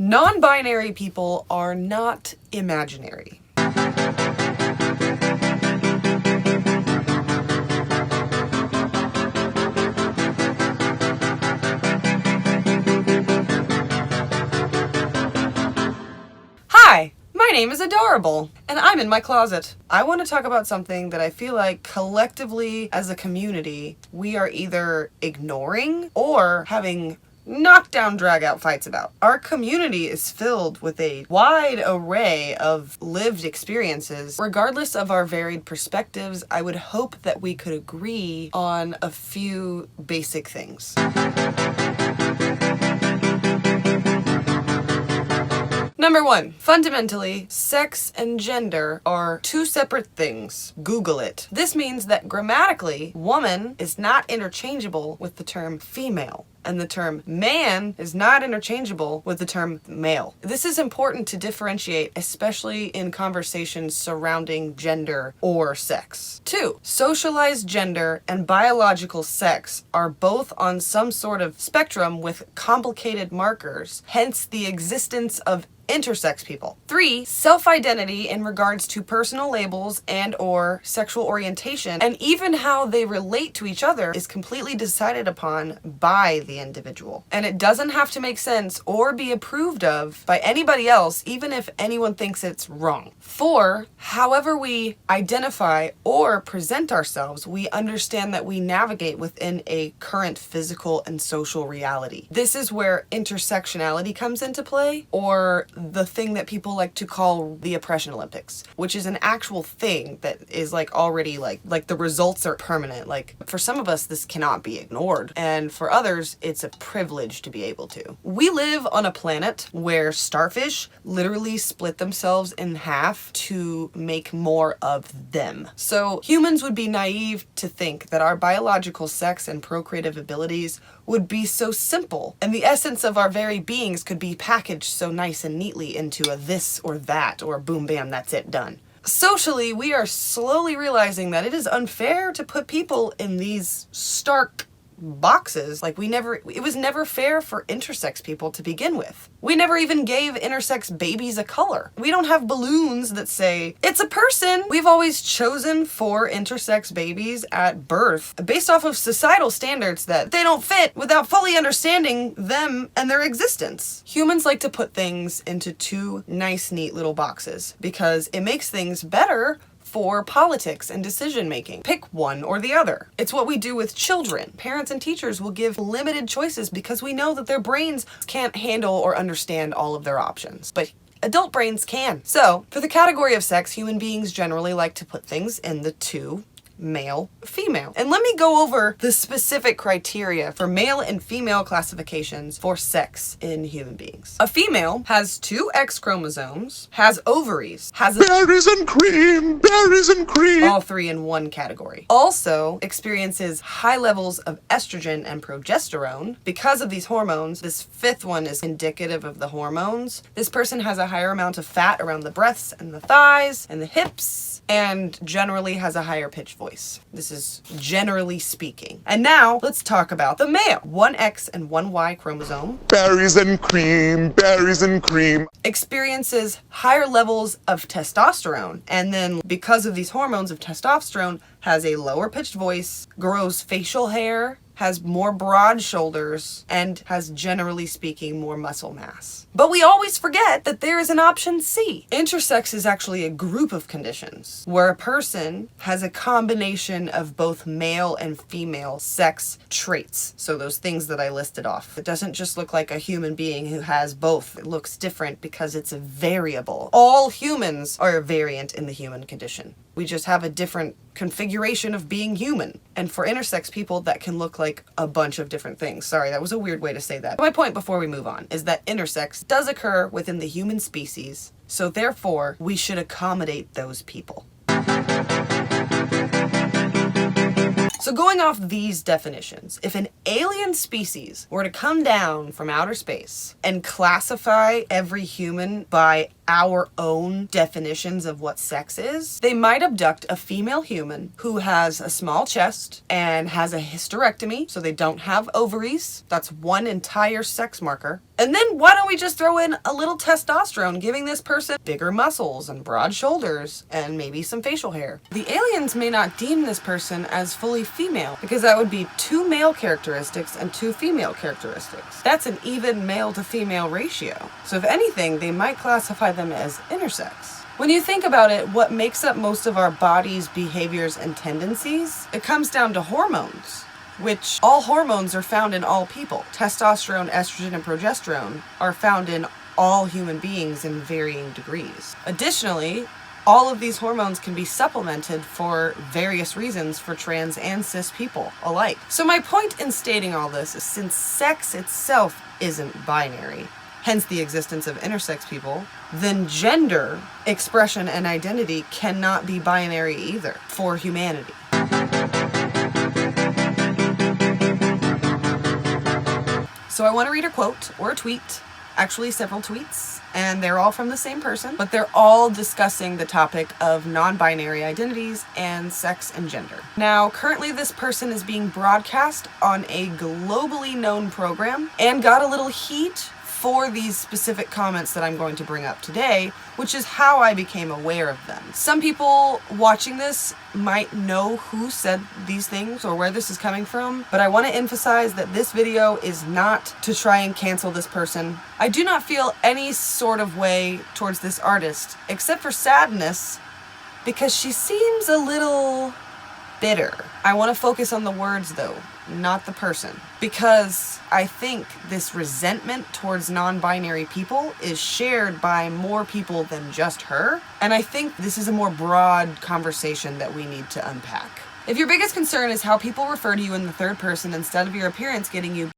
Non-binary people are not imaginary. Hi, my name is Adorable, and I'm in my closet. I want to talk about something that I feel like collectively as a community, we are either ignoring or having knockdown drag out fights about. Our community is filled with a wide array of lived experiences. Regardless of our varied perspectives, I would hope that we could agree on a few basic things. Number one, fundamentally, sex and gender are two separate things. Google it. This means that grammatically, woman is not interchangeable with the term female, and the term man is not interchangeable with the term male. This is important to differentiate, especially in conversations surrounding gender or sex. 2. Socialized gender and biological sex are both on some sort of spectrum with complicated markers, hence the existence of intersex people. 3. Self-identity in regards to personal labels and or sexual orientation and even how they relate to each other is completely decided upon by the individual. And it doesn't have to make sense or be approved of by anybody else, even if anyone thinks it's wrong. 4. However we identify or present ourselves, we understand that we navigate within a current physical and social reality. This is where intersectionality comes into play, or the thing that people like to call the Oppression Olympics, which is an actual thing that is like already like the results are permanent. Like for some of us, this cannot be ignored. And for others, it's a privilege to be able to. We live on a planet where starfish literally split themselves in half to make more of them. So humans would be naive to think that our biological sex and procreative abilities would be so simple, and the essence of our very beings could be packaged so nice and neatly into a this or that, or boom bam, that's it, done. Socially, we are slowly realizing that it is unfair to put people in these stark boxes. Like it was never fair for intersex people to begin with. We never even gave intersex babies a color. We don't have balloons that say, it's a person. We've always chosen for intersex babies at birth based off of societal standards that they don't fit without fully understanding them and their existence. Humans like to put things into two nice, neat little boxes because it makes things better for politics and decision making. Pick one or the other. It's what we do with children. Parents and teachers will give limited choices because we know that their brains can't handle or understand all of their options. But adult brains can. So, for the category of sex, human beings generally like to put things in the two, male, female. And let me go over the specific criteria for male and female classifications for sex in human beings. A female has 2 X chromosomes, has ovaries, has berries and cream, all 3 in one category. Also experiences high levels of estrogen and progesterone. Because of these hormones, this 5th one is indicative of the hormones. This person has a higher amount of fat around the breasts and the thighs and the hips, and generally has a higher pitched voice. This is generally speaking. And now let's talk about the male. 1 X and 1 Y chromosome. Berries and cream. Experiences higher levels of testosterone. And then because of these hormones of testosterone, has a lower pitched voice, grows facial hair, has more broad shoulders, and has, generally speaking, more muscle mass. But we always forget that there is an option C. Intersex is actually a group of conditions where a person has a combination of both male and female sex traits. So those things that I listed off. It doesn't just look like a human being who has both. It looks different because it's a variable. All humans are a variant in the human condition. We just have a different configuration of being human. And for intersex people, that can look like a bunch of different things. Sorry, that was a weird way to say that. My point before we move on is that intersex does occur within the human species, so therefore we should accommodate those people. So going off these definitions, if an alien species were to come down from outer space and classify every human by our own definitions of what sex is. They might abduct a female human who has a small chest and has a hysterectomy, so they don't have ovaries. That's one entire sex marker. And then why don't we just throw in a little testosterone, giving this person bigger muscles and broad shoulders and maybe some facial hair. The aliens may not deem this person as fully female because that would be 2 male characteristics and 2 female characteristics. That's an even male to female ratio. So if anything, they might classify them as intersex. When you think about it, what makes up most of our body's behaviors and tendencies, it comes down to hormones, which all hormones are found in all people. Testosterone, estrogen, and progesterone are found in all human beings in varying degrees. Additionally, all of these hormones can be supplemented for various reasons for trans and cis people alike. So my point in stating all this is, since sex itself isn't binary, hence the existence of intersex people, then gender, expression, and identity cannot be binary either for humanity. So I want to read a quote or a tweet, actually several tweets, and they're all from the same person, but they're all discussing the topic of non-binary identities and sex and gender. Now, currently this person is being broadcast on a globally known program and got a little heat for these specific comments that I'm going to bring up today, which is how I became aware of them. Some people watching this might know who said these things or where this is coming from, but I want to emphasize that this video is not to try and cancel this person. I do not feel any sort of way towards this artist, except for sadness, because she seems a little bitter. I want to focus on the words though, not the person, because I think this resentment towards non-binary people is shared by more people than just her, and I think this is a more broad conversation that we need to unpack. If your biggest concern is how people refer to you in the third person instead of your appearance getting you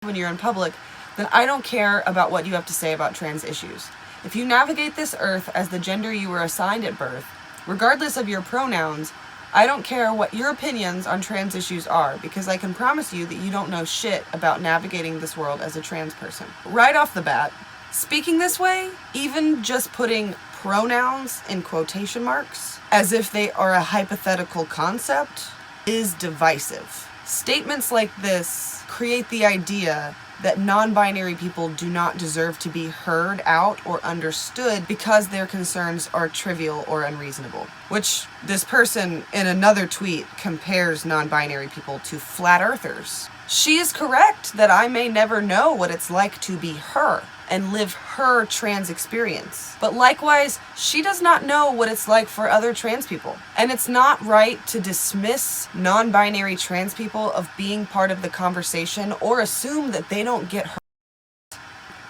when you're in public, then I don't care about what you have to say about trans issues. If you navigate this earth as the gender you were assigned at birth, regardless of your pronouns, I don't care what your opinions on trans issues are, because I can promise you that you don't know shit about navigating this world as a trans person. Right off the bat, speaking this way, even just putting pronouns in quotation marks, as if they are a hypothetical concept, is divisive. Statements like this create the idea that non-binary people do not deserve to be heard out or understood because their concerns are trivial or unreasonable. Which this person in another tweet compares non-binary people to flat earthers. She is correct that I may never know what it's like to be her and live her trans experience. But likewise, she does not know what it's like for other trans people. And it's not right to dismiss non-binary trans people of being part of the conversation or assume that they don't get her.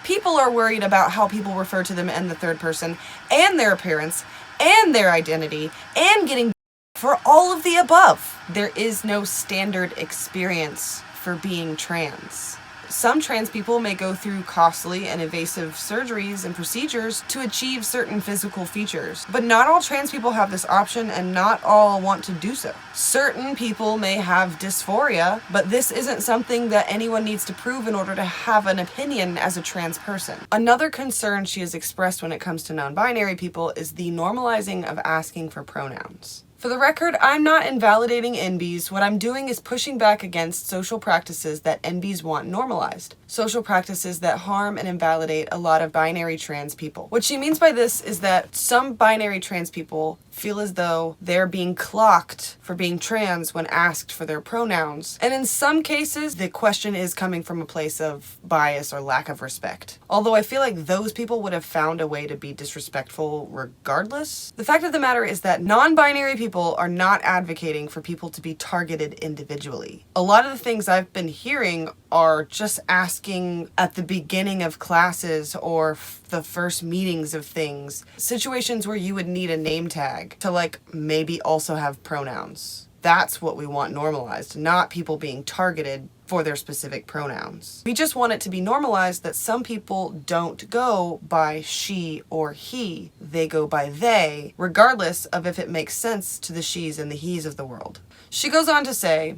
People are worried about how people refer to them in the third person and their appearance and their identity and getting for all of the above. There is no standard experience for being trans. Some trans people may go through costly and invasive surgeries and procedures to achieve certain physical features, but not all trans people have this option and not all want to do so. Certain people may have dysphoria, but this isn't something that anyone needs to prove in order to have an opinion as a trans person. Another concern she has expressed when it comes to non-binary people is the normalizing of asking for pronouns. For the record, I'm not invalidating NBs. What I'm doing is pushing back against social practices that NBs want normalized. Social practices that harm and invalidate a lot of binary trans people. What she means by this is that some binary trans people feel as though they're being clocked for being trans when asked for their pronouns. And in some cases, the question is coming from a place of bias or lack of respect. Although I feel like those people would have found a way to be disrespectful regardless. The fact of the matter is that non-binary people are not advocating for people to be targeted individually. A lot of the things I've been hearing are just asking at the beginning of classes or the first meetings of things, situations where you would need a name tag to like maybe also have pronouns. That's what we want normalized, not people being targeted for their specific pronouns. We just want it to be normalized that some people don't go by she or he, they go by they, regardless of if it makes sense to the she's and the he's of the world. She goes on to say,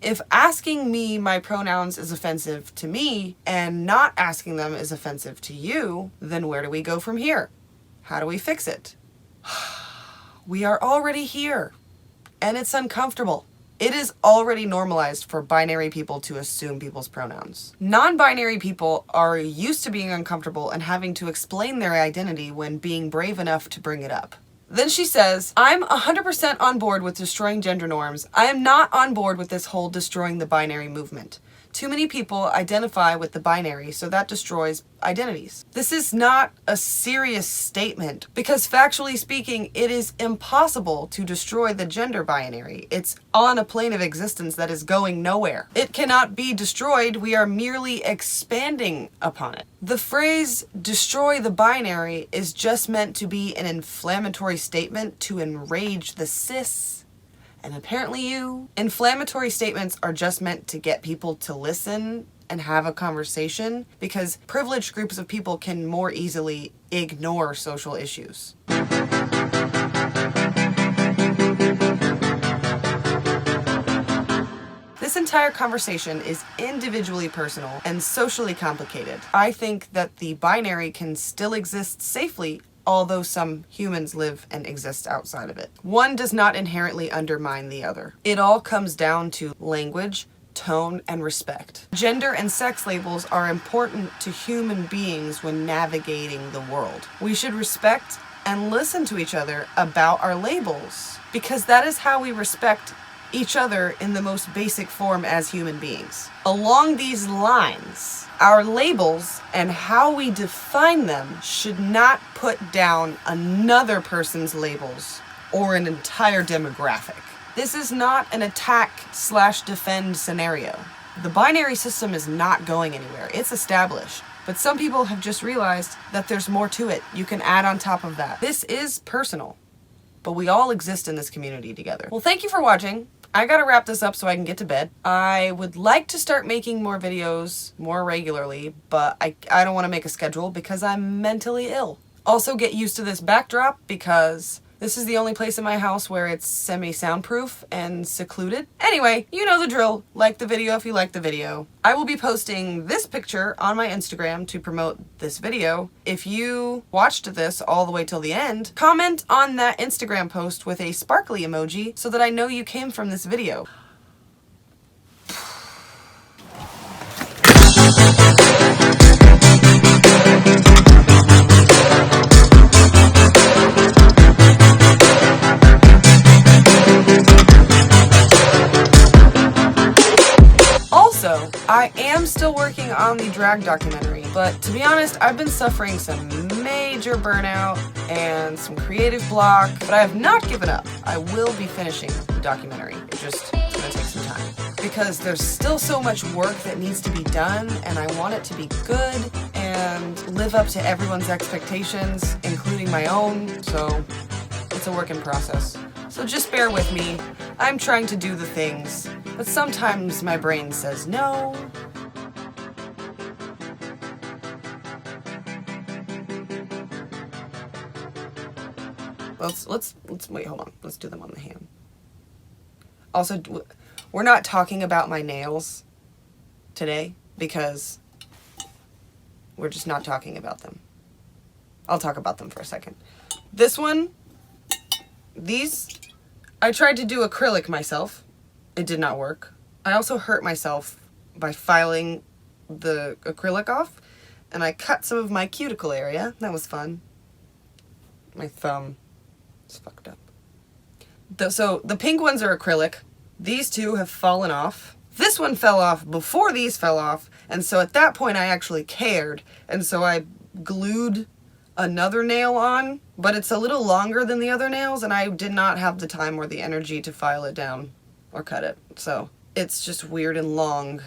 if asking me my pronouns is offensive to me and not asking them is offensive to you, then where do we go from here? How do we fix it? We are already here, and it's uncomfortable. It is already normalized for binary people to assume people's pronouns. Non-binary people are used to being uncomfortable and having to explain their identity when being brave enough to bring it up. Then she says, I'm 100% on board with destroying gender norms. I am not on board with this whole destroying the binary movement. Too many people identify with the binary, so that destroys identities. This is not a serious statement because factually speaking, it is impossible to destroy the gender binary. It's on a plane of existence that is going nowhere. It cannot be destroyed. We are merely expanding upon it. The phrase destroy the binary is just meant to be an inflammatory statement to enrage the cis. And apparently you. Inflammatory statements are just meant to get people to listen and have a conversation because privileged groups of people can more easily ignore social issues. This entire conversation is individually personal and socially complicated. I think that the binary can still exist safely, although some humans live and exist outside of it. One does not inherently undermine the other. It all comes down to language, tone, and respect. Gender and sex labels are important to human beings when navigating the world. We should respect and listen to each other about our labels, because that is how we respect each other in the most basic form as human beings. Along these lines, our labels and how we define them should not put down another person's labels or an entire demographic. This is not an attack/defend scenario. The binary system is not going anywhere. It's established. But some people have just realized that there's more to it. You can add on top of that. This is personal, but we all exist in this community together. Well, thank you for watching. I gotta wrap this up so I can get to bed. I would like to start making more videos more regularly, but I don't want to make a schedule because I'm mentally ill. Also, get used to this backdrop because this is the only place in my house where it's semi-soundproof and secluded. Anyway, you know the drill. Like the video if you like the video. I will be posting this picture on my Instagram to promote this video. If you watched this all the way till the end, comment on that Instagram post with a sparkly emoji so that I know you came from this video. I am still working on the drag documentary, but to be honest, I've been suffering some major burnout and some creative block, but I have not given up. I will be finishing the documentary. It's gonna take some time because there's still so much work that needs to be done, and I want it to be good and live up to everyone's expectations, including my own, so it's a work in process. So just bear with me. I'm trying to do the things, but sometimes my brain says no. Let's wait, hold on. Let's do them on the hand. Also, we're not talking about my nails today because we're just not talking about them. I'll talk about them for a second. This one, I tried to do acrylic myself. It did not work. I also hurt myself by filing the acrylic off, and I cut some of my cuticle area. That was fun. My thumb is fucked up. So the pink ones are acrylic. These two have fallen off. This one fell off before these fell off, and so at that point I actually cared, and so I glued another nail on, but it's a little longer than the other nails, and I did not have the time or the energy to file it down or cut it. So it's just weird and long.